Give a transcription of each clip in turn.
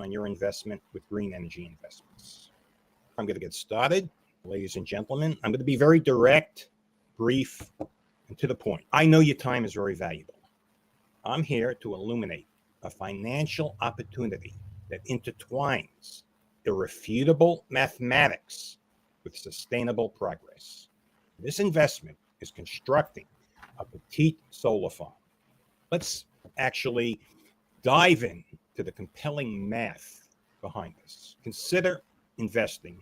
on your investment with green energy investments. I'm going to get started. Ladies and gentlemen, I'm going to be very direct, brief, and to the point. I know your time is very valuable. I'm here to illuminate a financial opportunity that intertwines irrefutable mathematics with sustainable progress. This investment is constructing a petite solar farm. Let's actually dive in to the compelling math behind this. Consider investing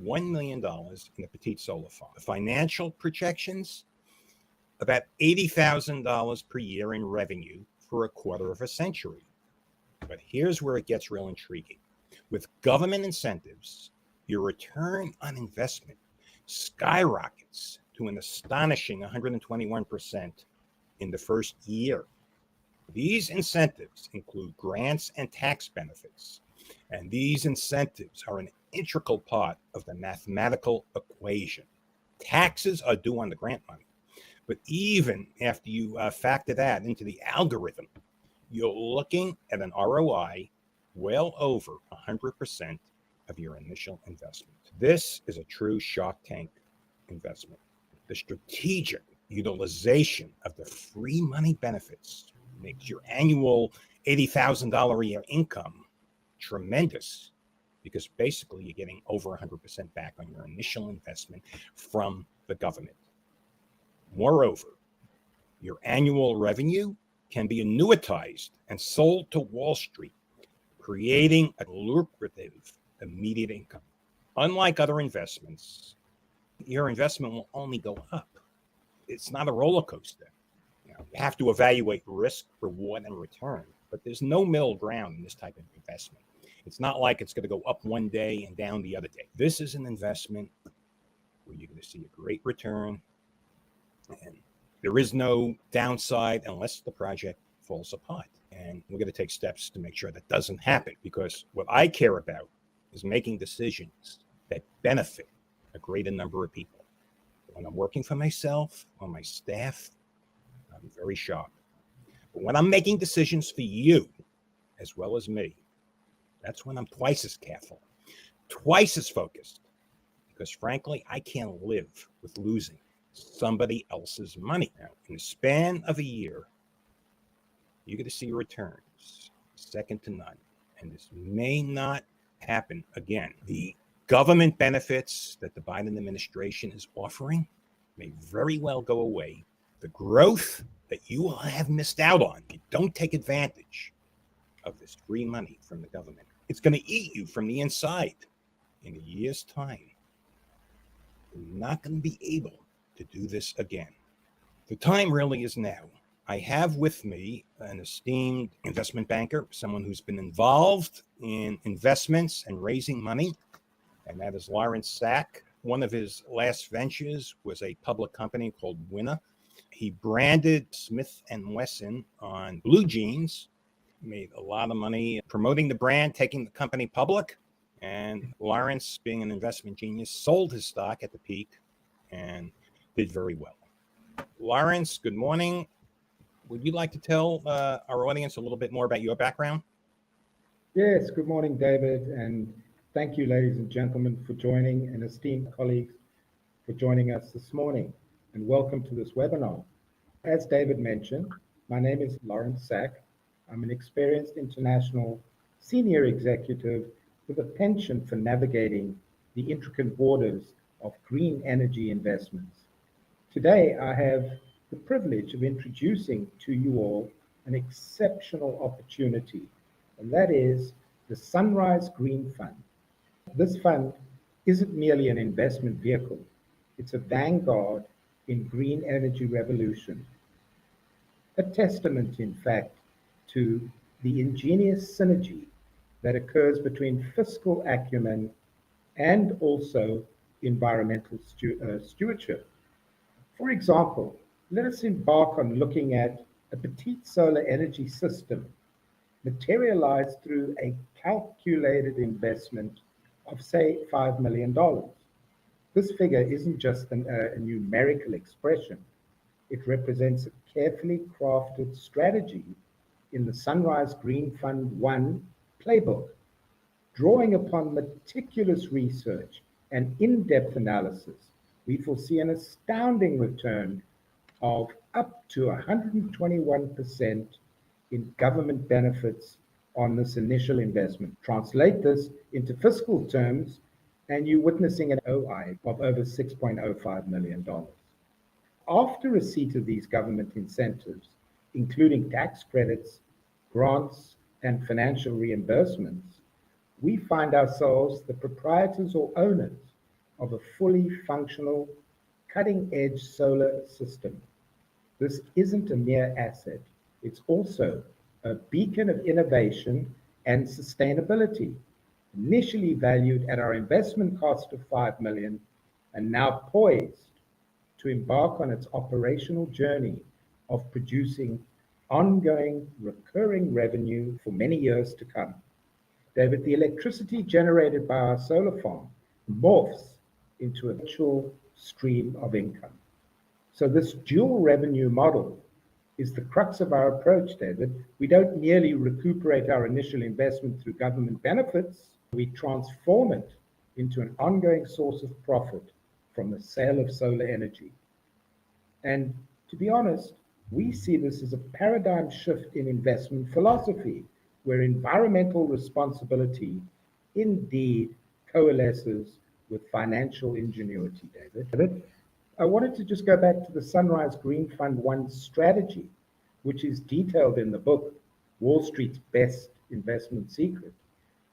$1 million in a petite solar farm. The financial projections, about $80,000 per year in revenue for a quarter of a century. But here's where it gets real intriguing. With government incentives, your return on investment skyrockets to an astonishing 121% in the first year. These incentives include grants and tax benefits, and these incentives are an integral part of the mathematical equation. Taxes are due on the grant money, but even after you factor that into the algorithm, you're looking at an ROI well over 100% of your initial investment. This is a true Shark Tank investment. The strategic utilization of the free money benefits makes your annual $80,000 a year income tremendous, because basically you're getting over 100% back on your initial investment from the government. Moreover, your annual revenue can be annuitized and sold to Wall Street, creating a lucrative immediate income. Unlike other investments, your investment will only go up. It's not a roller coaster. You have to evaluate risk, reward, and return, but there's no middle ground in this type of investment. It's not like it's going to go up one day and down the other day. This is an investment where you're going to see a great return, and there is no downside unless the project falls apart. And we're going to take steps to make sure that doesn't happen, because what I care about is making decisions that benefit a greater number of people. When I'm working for myself or my staff, I'm very sharp. But when I'm making decisions for you, as well as me, that's when I'm twice as careful, twice as focused, because frankly, I can't live with losing somebody else's money. Now, in the span of a year, you're going to see returns second to none, and this may not happen again. The government benefits that the Biden administration is offering may very well go away. The growth that you will have missed out on if you don't take advantage of this free money from the government, it's going to eat you from the inside. In a year's time, you're not going to be able to do this again. The time really is now. I have with me an esteemed investment banker, someone who's been involved in investments and raising money, and that is Lawrence Sack. One of his last ventures was a public company called Winner. He branded Smith & Wesson on blue jeans, made a lot of money promoting the brand, taking the company public. And Lawrence, being an investment genius, sold his stock at the peak and did very well. Lawrence, good morning. Would you like to tell our audience a little bit more about your background? Yes, good morning, David, and thank you, ladies and gentlemen, for joining, and esteemed colleagues for joining us this morning, and welcome to this webinar. As David mentioned, my name is Lawrence Sack. I'm an experienced international senior executive with a penchant for navigating the intricate waters of green energy investments. Today, I have the privilege of introducing to you all an exceptional opportunity, and that is the Sunrise Green Fund. This fund isn't merely an investment vehicle, it's a vanguard in green energy revolution. A testament, in fact, to the ingenious synergy that occurs between fiscal acumen and also environmental stewardship. For example, let us embark on looking at a petite solar energy system materialized through a calculated investment of, say, $5 million. This figure isn't just a numerical expression. It represents a carefully crafted strategy in the Sunrise Green Fund 1 playbook. Drawing upon meticulous research and in-depth analysis, we foresee an astounding return of up to 121% in government benefits on this initial investment. Translate this into fiscal terms, and you're witnessing an ROI of over $6.05 million. After receipt of these government incentives, including tax credits, grants, and financial reimbursements, we find ourselves the proprietors or owners of a fully functional, cutting-edge solar system. This isn't a mere asset, it's also a beacon of innovation and sustainability, initially valued at our investment cost of $5 million and now poised to embark on its operational journey of producing ongoing recurring revenue for many years to come. David, the electricity generated by our solar farm morphs into a virtual stream of income. So this dual revenue model is the crux of our approach, David. We don't merely recuperate our initial investment through government benefits, we transform it into an ongoing source of profit from the sale of solar energy. And to be honest, we see this as a paradigm shift in investment philosophy, where environmental responsibility indeed coalesces with financial ingenuity, David. I wanted to just go back to the Sunrise Green Fund 1 strategy, which is detailed in the book, Wall Street's Best Investment Secret,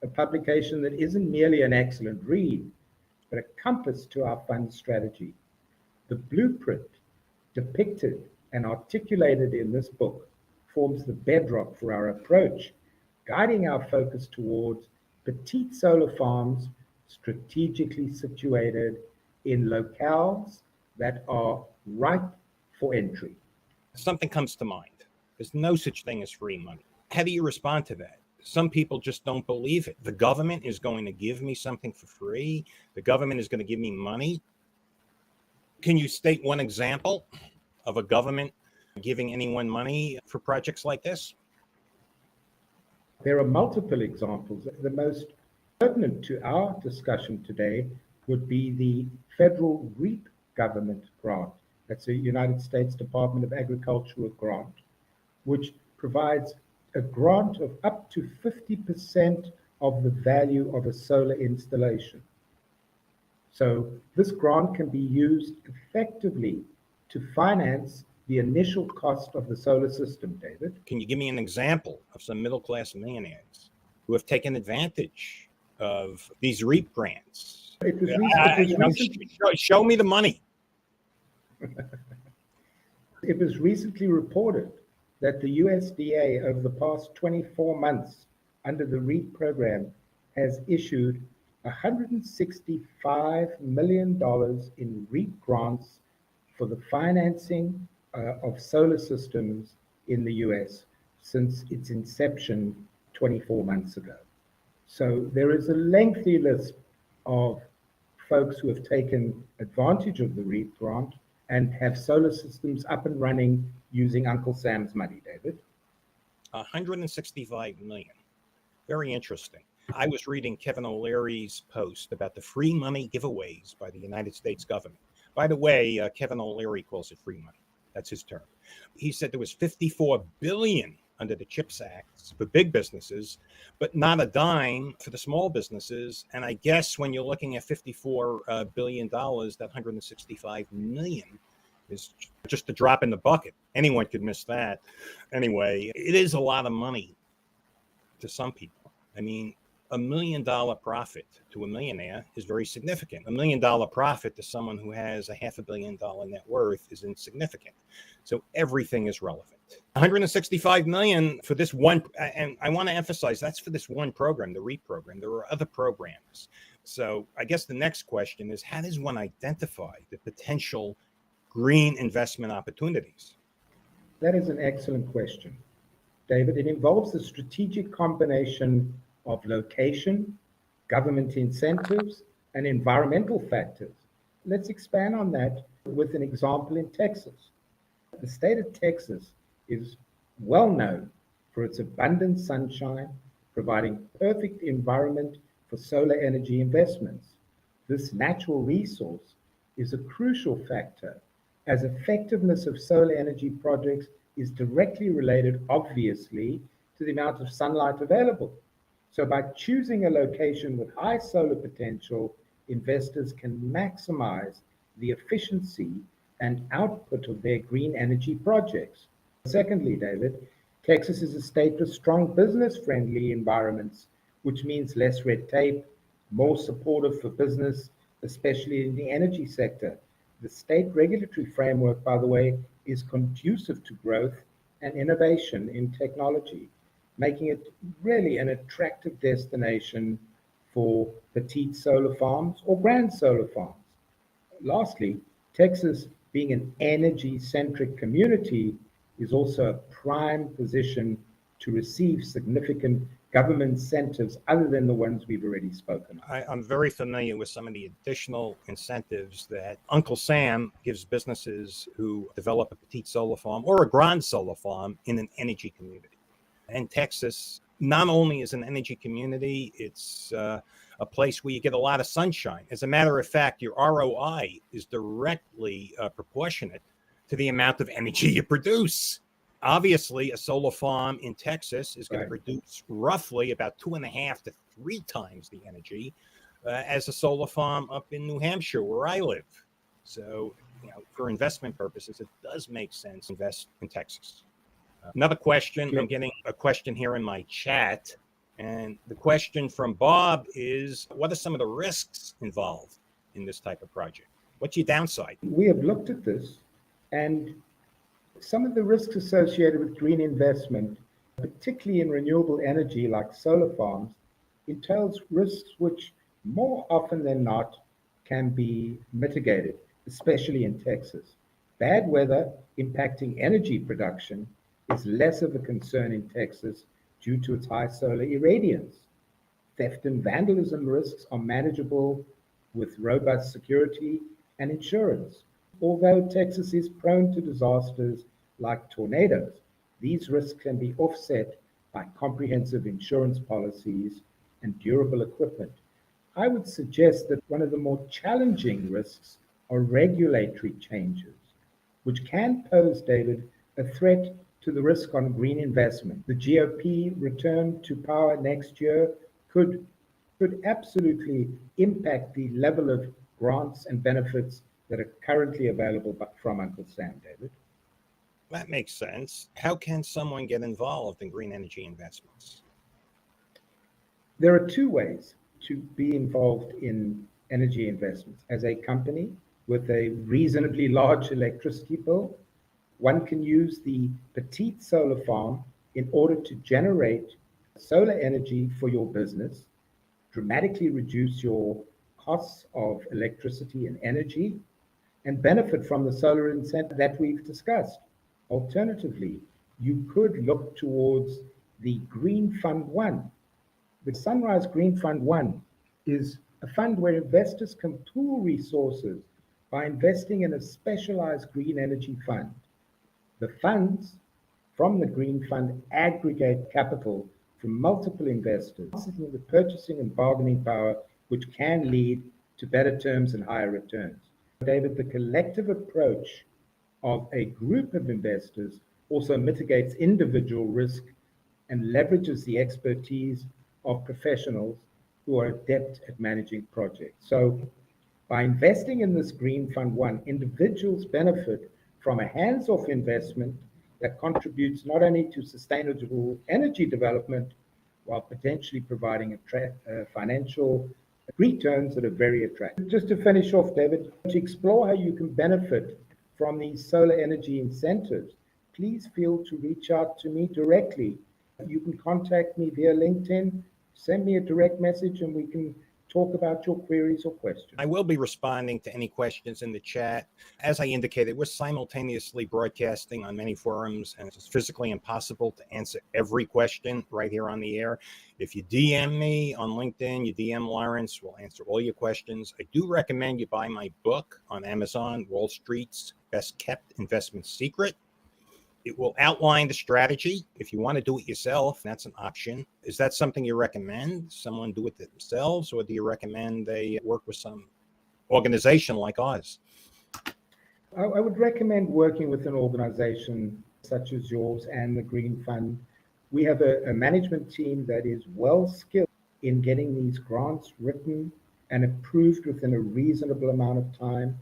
a publication that isn't merely an excellent read, but a compass to our fund strategy. The blueprint depicted and articulated in this book forms the bedrock for our approach, guiding our focus towards petite solar farms strategically situated in locales that are ripe for entry. Something comes to mind. There's no such thing as free money. How do you respond to that? Some people just don't believe it. The government is going to give me something for free. The government is going to give me money. Can you state one example of a government giving anyone money for projects like this? There are multiple examples. The most pertinent to our discussion today would be the federal REAP government grant. That's a United States Department of Agriculture grant, which provides a grant of up to 50% of the value of a solar installation. So this grant can be used effectively to finance the initial cost of the solar system, David. Can you give me an example of some middle-class millionaires who have taken advantage of these REAP grants? Show me the money. It was recently reported that the USDA over the past 24 months under the REAP program has issued $165 million in REAP grants for the financing of solar systems in the US since its inception 24 months ago. So there is a lengthy list of folks who have taken advantage of the REAP grant and have solar systems up and running using Uncle Sam's money, David. 165 million. Very interesting. I was reading Kevin O'Leary's post about the free money giveaways by the United States government. By the way, Kevin O'Leary calls it free money. That's his term. He said there was 54 billion under the CHIPS Act for big businesses, but not a dime for the small businesses. And I guess when you're looking at $54 billion, that 165 million is just a drop in the bucket. Anyone could miss that. Anyway, it is a lot of money to some people. I mean, $1 million profit to a millionaire is very significant. $1 million profit to someone who has a $500 million net worth is insignificant. So everything is relevant. 165 million for this one, and I want to emphasize that's for this one program, the REAP program. There are other programs. So I guess the next question is, how does one identify the potential green investment opportunities? That is an excellent question, David. It involves a strategic combination of location, government incentives, and environmental factors. Let's expand on that with an example in Texas. The state of Texas is well known for its abundant sunshine, providing perfect environment for solar energy investments. This natural resource is a crucial factor, as effectiveness of solar energy projects is directly related, obviously, to the amount of sunlight available. So by choosing a location with high solar potential, investors can maximize the efficiency and output of their green energy projects. Secondly, David, Texas is a state with strong business-friendly environments, which means less red tape, more supportive for business, especially in the energy sector. The state regulatory framework, by the way, is conducive to growth and innovation in technology, making it really an attractive destination for petite solar farms or grand solar farms. Lastly, Texas, being an energy-centric community, is also a prime position to receive significant government incentives other than the ones we've already spoken of. I'm very familiar with some of the additional incentives that Uncle Sam gives businesses who develop a petite solar farm or a grand solar farm in an energy community. And Texas not only is an energy community, it's a place where you get a lot of sunshine. As a matter of fact, your ROI is directly proportionate to the amount of energy you produce. Obviously, a solar farm in Texas is going to produce roughly about 2.5 to 3 times the energy as a solar farm up in New Hampshire, where I live. So, for investment purposes, it does make sense to invest in Texas. Another question, I'm getting a question here in my chat. And the question from Bob is, what are some of the risks involved in this type of project? What's your downside? We have looked at this, and some of the risks associated with green investment, particularly in renewable energy like solar farms, entails risks which more often than not can be mitigated, especially in Texas. Bad weather impacting energy production is less of a concern in Texas due to its high solar irradiance. Theft and vandalism risks are manageable with robust security and insurance. Although Texas is prone to disasters like tornadoes, these risks can be offset by comprehensive insurance policies and durable equipment. I would suggest that one of the more challenging risks are regulatory changes, which can pose, David, a threat to the risk on green investment. The GOP return to power next year could absolutely impact the level of grants and benefits that are currently available from Uncle Sam, David. That makes sense. How can someone get involved in green energy investments? There are 2 ways to be involved in energy investments. As a company with a reasonably large electricity bill, one can use the petite solar farm in order to generate solar energy for your business, dramatically reduce your costs of electricity and energy, and benefit from the solar incentive that we've discussed. Alternatively, you could look towards the Green Fund 1. The Sunrise Green Fund 1 is a fund where investors can pool resources by investing in a specialized green energy fund. The funds from the Green Fund aggregate capital from multiple investors, in the purchasing and bargaining power, which can lead to better terms and higher returns. David, the collective approach of a group of investors also mitigates individual risk and leverages the expertise of professionals who are adept at managing projects. So by investing in this Green Fund 1, individuals benefit from a hands-off investment that contributes not only to sustainable energy development, while potentially providing financial returns that are very attractive. Just to finish off, David, to explore how you can benefit from these solar energy incentives, please feel to reach out to me directly. You can contact me via LinkedIn, send me a direct message, and we can talk about your queries or questions. I will be responding to any questions in the chat. As I indicated, we're simultaneously broadcasting on many forums, and it's physically impossible to answer every question right here on the air. If you DM me on LinkedIn, you DM Lawrence, we'll answer all your questions. I do recommend you buy my book on Amazon, Wall Street's Best Kept Investment Secret. It will outline the strategy. If you want to do it yourself, that's an option. Is that something you recommend? Someone do it themselves, or do you recommend they work with some organization like ours? I would recommend working with an organization such as yours and the Green Fund. We have a management team that is well skilled in getting these grants written and approved within a reasonable amount of time.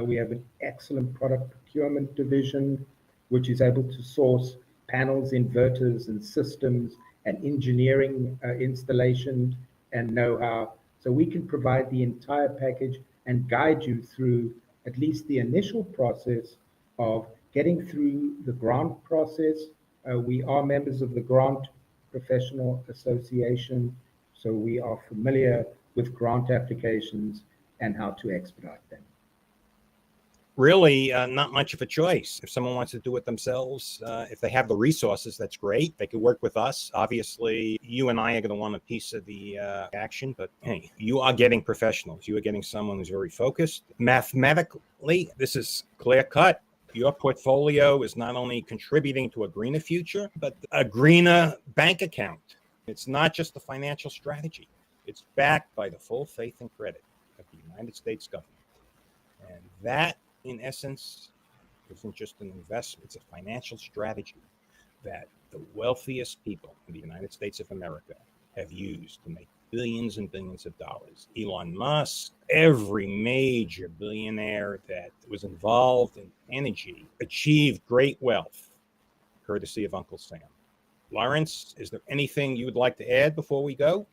We have an excellent product procurement division, which is able to source panels, inverters, and systems and engineering installation and know-how. So we can provide the entire package and guide you through at least the initial process of getting through the grant process. We are members of the Grant Professional Association, so we are familiar with grant applications and how to expedite them. Really, not much of a choice. If someone wants to do it themselves, if they have the resources, that's great. They could work with us. Obviously, you and I are going to want a piece of the action, but hey, you are getting professionals. You are getting someone who's very focused. Mathematically, this is clear cut. Your portfolio is not only contributing to a greener future, but a greener bank account. It's not just the financial strategy. It's backed by the full faith and credit of the United States government. And that, in essence, isn't just an investment, it's a financial strategy that the wealthiest people in the United States of America have used to make billions and billions of dollars. Elon Musk, every major billionaire that was involved in energy achieved great wealth, courtesy of Uncle Sam. Lawrence, is there anything you would like to add before we go?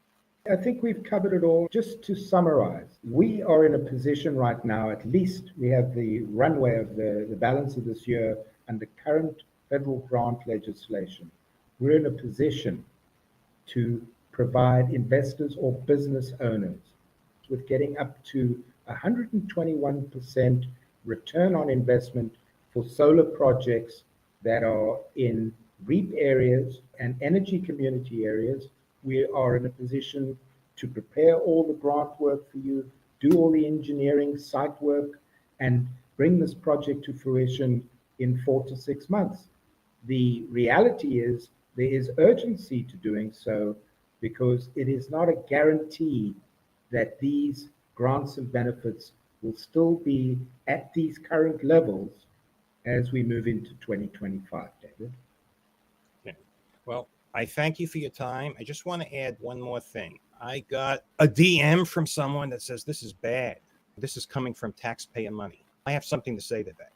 I think we've covered it all. Just to summarize, we are in a position right now, at least we have the runway of the balance of this year under current federal grant legislation. We're in a position to provide investors or business owners with getting up to 121% return on investment for solar projects that are in REAP areas and energy community areas. We are in a position to prepare all the grant work for you, do all the engineering, site work, and bring this project to fruition in 4 to 6 months. The reality is there is urgency to doing so because it is not a guarantee that these grants and benefits will still be at these current levels as we move into 2025, David. Okay. Well, I thank you for your time. I just want to add one more thing. I got a DM from someone that says, this is bad. This is coming from taxpayer money. I have something to say to that.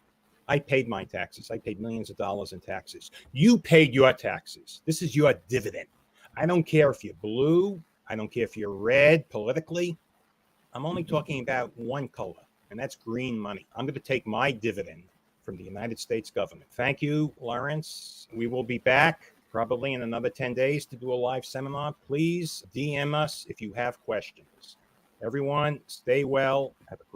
I paid my taxes. I paid millions of dollars in taxes. You paid your taxes. This is your dividend. I don't care if you're blue. I don't care if you're red politically. I'm only talking about one color, and that's green money. I'm going to take my dividend from the United States government. Thank you, Lawrence. We will be back probably in another 10 days to do a live seminar. Please DM us if you have questions. Everyone, stay well. Have a great